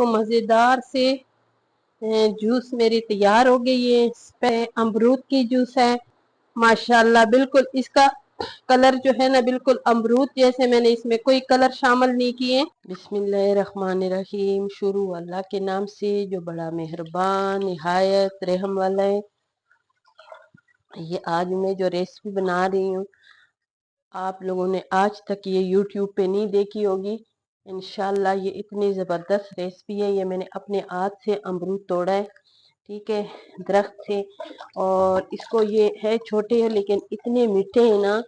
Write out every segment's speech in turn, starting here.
तो मज़ेदार से जूस मेरी तैयार हो गई है। इस पे अमरूद की जूस है माशाल्लाह। बिल्कुल इसका कलर जो है ना बिल्कुल अमरूद जैसे, मैंने इसमें कोई कलर शामिल नहीं किए। बिस्मिल्लाहिर्रहमानिर्रहीम। शुरू अल्लाह के नाम से जो बड़ा मेहरबान निहायत रहम वाला है। ये आज मैं जो रेसिपी बना रही हूँ आप लोगों ने आज तक ये यूट्यूब पे नहीं देखी होगी। इंशाल्लाह ये इतनी ज़बरदस्त रेसिपी है। ये मैंने अपने हाथ से अमरूद तोड़ा है, ठीक है, दरख्त से। और इसको ये है छोटे है लेकिन इतने मीठे हैं ना,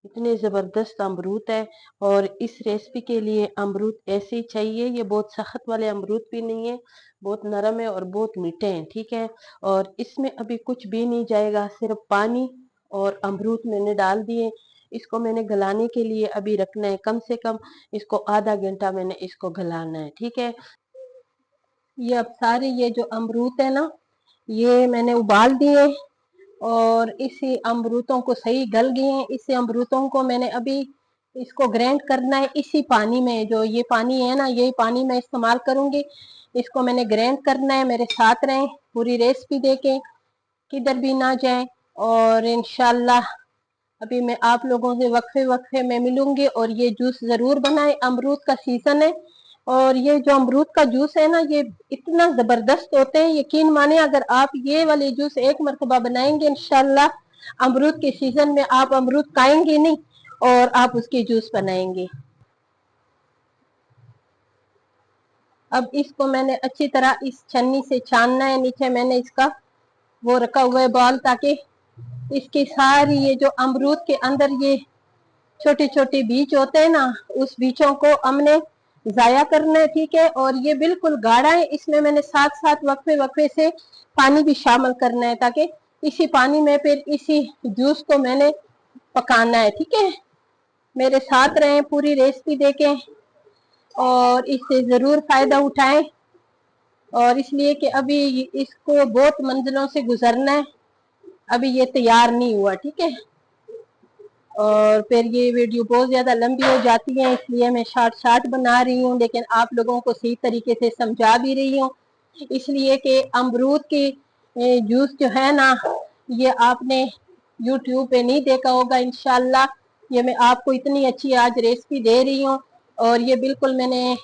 इतने ज़बरदस्त अमरूद है। और इस रेसिपी के लिए अमरूद ऐसे ही चाहिए। ये बहुत सख्त वाले अमरूद भी नहीं है, बहुत नरम है और बहुत मीठे हैं, ठीक है। और इसमें अभी कुछ भी नहीं जाएगा, सिर्फ पानी और अमरूद मैंने डाल दिए। इसको मैंने गलाने के लिए अभी रखना है, कम से कम इसको आधा घंटा मैंने इसको गलाना है, ठीक है। ये अब सारे ये जो अमरूद है ना ये मैंने उबाल दिए और इसी अमरूदों को सही गल गए हैं। इसी अमरूदों को मैंने अभी इसको ग्राइंड करना है इसी पानी में। जो ये पानी है ना यही पानी मैं इस्तेमाल करूंगी। इसको मैंने ग्राइंड करना है। मेरे साथ रहें, पूरी रेसिपी देखें, किधर भी ना जाएं। और इंशाल्लाह अभी मैं आप लोगों से वक्फे वक्फे में मिलूंगी। और ये जूस जरूर बनाएं, अमरूद का सीजन है। और ये जो अमरूद का जूस है ना ये इतना जबरदस्त होते हैं, यकीन माने अगर आप ये वाले जूस एक मरतबा बनाएंगे इंशाल्लाह अमरूद के सीजन में आप अमरूद खाएंगे नहीं और आप उसके जूस बनाएंगे। अब इसको मैंने अच्छी तरह इस छन्नी से छानना है। नीचे मैंने इसका वो रखा हुआ है बॉल, ताकि इसकी सारी ये जो अमरूद के अंदर ये छोटे छोटे बीज होते हैं ना उस बीजों को हमने जाया करना है, ठीक है। और ये बिल्कुल गाढ़ा है, इसमें मैंने साथ साथ वक्फे वक्फे से पानी भी शामिल करना है, ताकि इसी पानी में फिर इसी जूस को मैंने पकाना है, ठीक है। मेरे साथ रहें, पूरी रेसिपी देखें और इससे जरूर फायदा उठाएं। और इसलिए कि अभी इसको बहुत मंजिलों से गुजरना है, अभी ये तैयार नहीं हुआ, ठीक है। और फिर ये वीडियो बहुत ज्यादा लंबी हो जाती है, इसलिए मैं शॉर्ट शॉर्ट बना रही हूँ, लेकिन आप लोगों को सही तरीके से समझा भी रही हूँ। इसलिए कि अमरूद की जूस जो है ना ये आपने यूट्यूब पे नहीं देखा होगा। इंशाल्लाह ये मैं आपको इतनी अच्छी आज रेसिपी दे रही हूँ। और ये बिल्कुल मैंने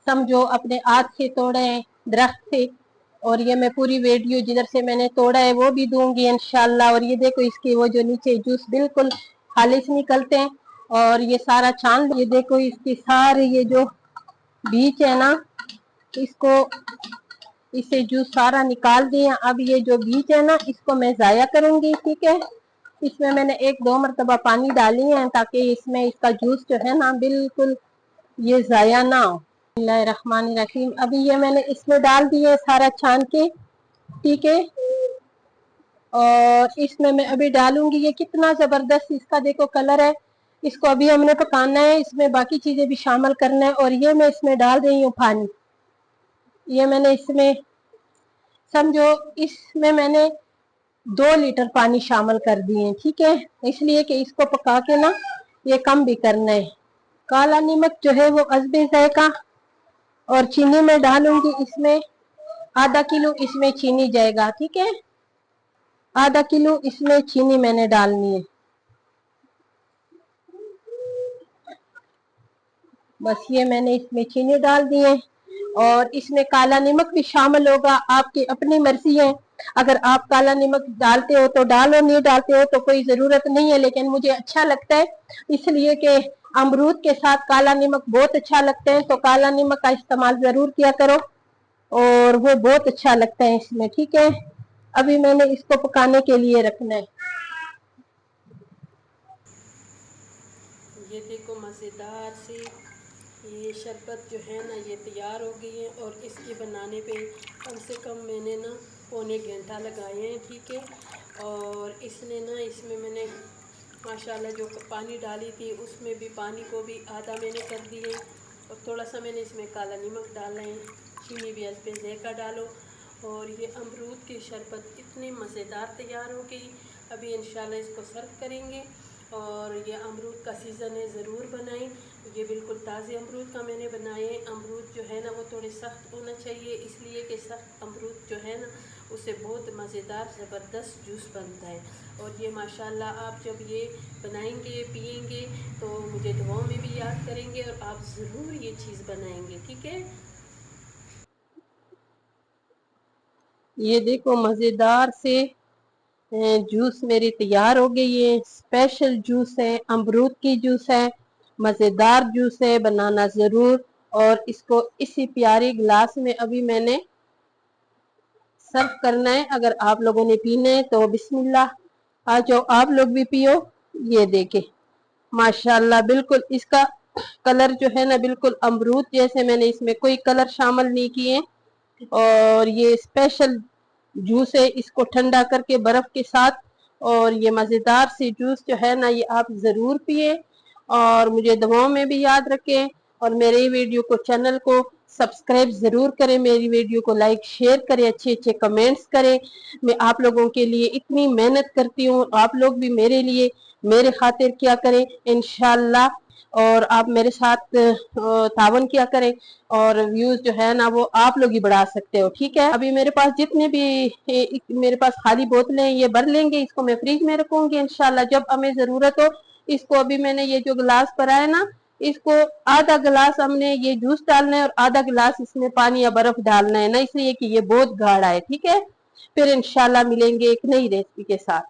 समझो अपने हाथ से तोड़े हैं दरख्त से। और ये मैं पूरी वीडियो जिधर से मैंने तोड़ा है वो भी दूंगी इंशाल्लाह। और ये देखो इसके वो जो नीचे जूस बिल्कुल खालिश निकलते हैं। और ये सारा छान, ये देखो इसके सारे ये जो बीज है ना इसको इसे जूस सारा निकाल दिया। अब ये जो बीज है ना इसको मैं जाया करूंगी, ठीक है। इसमें मैंने एक दो मरतबा पानी डाली है ताकि इसमें इसका जूस जो है ना बिल्कुल ये जाया ना हो। बिस्मिल्लाहिर्रहमानिर्रहीम। अभी ये मैंने इसमें डाल दिया सारा छान के, ठीक है। और इसमें मैं अभी डालूंगी, ये कितना जबरदस्त इसका देखो कलर है। इसको अभी हमने पकाना है, इसमें बाकी चीजें भी शामिल करना है। और ये मैं इसमें डाल रही हूँ पानी। ये मैंने इसमें समझो इसमें मैंने 2 लीटर पानी शामिल कर दिए, ठीक है। इसलिए कि इसको पका के ना ये कम भी करना है। काला नमक जो है वो अज़्बे जायका। और चीनी में डालूंगी इसमें आधा किलो इसमें चीनी जाएगा, ठीक है। आधा किलो इसमें चीनी मैंने डालनी है। बस ये मैंने इसमें चीनी डाल दी है। और इसमें काला नमक भी शामिल होगा, आपकी अपनी मर्जी है। अगर आप काला नमक डालते हो तो डालो, नहीं डालते हो तो कोई जरूरत नहीं है। लेकिन मुझे अच्छा लगता है इसलिए कि अमरूद के साथ काला नमक बहुत अच्छा लगता है, तो काला नमक का इस्तेमाल जरूर किया करो और वो बहुत अच्छा लगता है इसमें, ठीक है। अभी मैंने इसको पकाने के लिए रखना है। ये देखो मज़ेदार सी ये शरबत जो है ना ये तैयार हो गई है। और इसके बनाने पे कम से कम मैंने ना पौने घंटा लगाए हैं, ठीक है। और इसने ना इसमें मैंने माशाल्लाह जो पानी डाली थी उसमें भी पानी को भी आधा मैंने कर दिए। और थोड़ा सा मैंने इसमें काला नमक डाला है, चीनी भी अल्पे ज़ायका डालो। और ये अमरूद की शरबत इतनी मज़ेदार तैयार हो गई। अभी इंशाल्लाह इसको सर्व करेंगे। और ये अमरूद का सीज़न है, ज़रूर बनाएं। ये बिल्कुल ताज़े अमरूद का मैंने बनाए। अमरूद जो है ना वो थोड़े सख्त होना चाहिए, इसलिए कि सख्त अमरूद जो है ना उससे बहुत मज़ेदार ज़बरदस्त जूस बनता है। और ये माशाल्लाह आप जब ये बनाएंगे पिएंगे तो मुझे दुआओं में भी याद करेंगे और आप ज़रूर ये चीज़ बनाएंगे, ठीक है। ये देखो मज़ेदार से जूस मेरी तैयार हो गई है। स्पेशल जूस है, अमरूद की जूस है, मज़ेदार जूस है, बनाना ज़रूर। और इसको इसी प्यारे गिलास में अभी मैंने सर्व करना है। अगर आप लोगों ने पीना है तो बिस्मिल्लाह, आ जाओ आप लोग भी पियो। ये देखे माशाल्लाह, बिल्कुल इसका कलर जो है ना बिल्कुल अमरूद जैसे, मैंने इसमें कोई कलर शामिल नहीं किए। और ये स्पेशल जूस है, इसको ठंडा करके बर्फ के साथ। और ये मज़ेदार सी जूस जो है ना ये आप ज़रूर पिए और मुझे दुआओं में भी याद रखें। और मेरे वीडियो को, चैनल को सब्सक्राइब ज़रूर करें, मेरी वीडियो को लाइक शेयर करें, अच्छे अच्छे कमेंट्स करें। मैं आप लोगों के लिए इतनी मेहनत करती हूँ, आप लोग भी मेरे लिए, मेरे खातिर क्या करें इंशाल्लाह। और आप मेरे साथ तावन किया करें और व्यूज जो है ना वो आप लोग ही बढ़ा सकते हो, ठीक है। अभी मेरे पास जितने भी मेरे पास खाली बोतलें हैं ये भर लेंगे, इसको मैं फ्रिज में रखूंगी इंशाल्लाह जब हमें जरूरत हो। इसको अभी मैंने ये जो गिलास भरा है ना, इसको आधा गिलास हमने ये जूस डालना है और आधा गिलास इसमें पानी या बर्फ डालना है ना, इसलिए कि ये बहुत गाढ़ा है, ठीक है। फिर इंशाल्लाह मिलेंगे एक नई रेसिपी के साथ।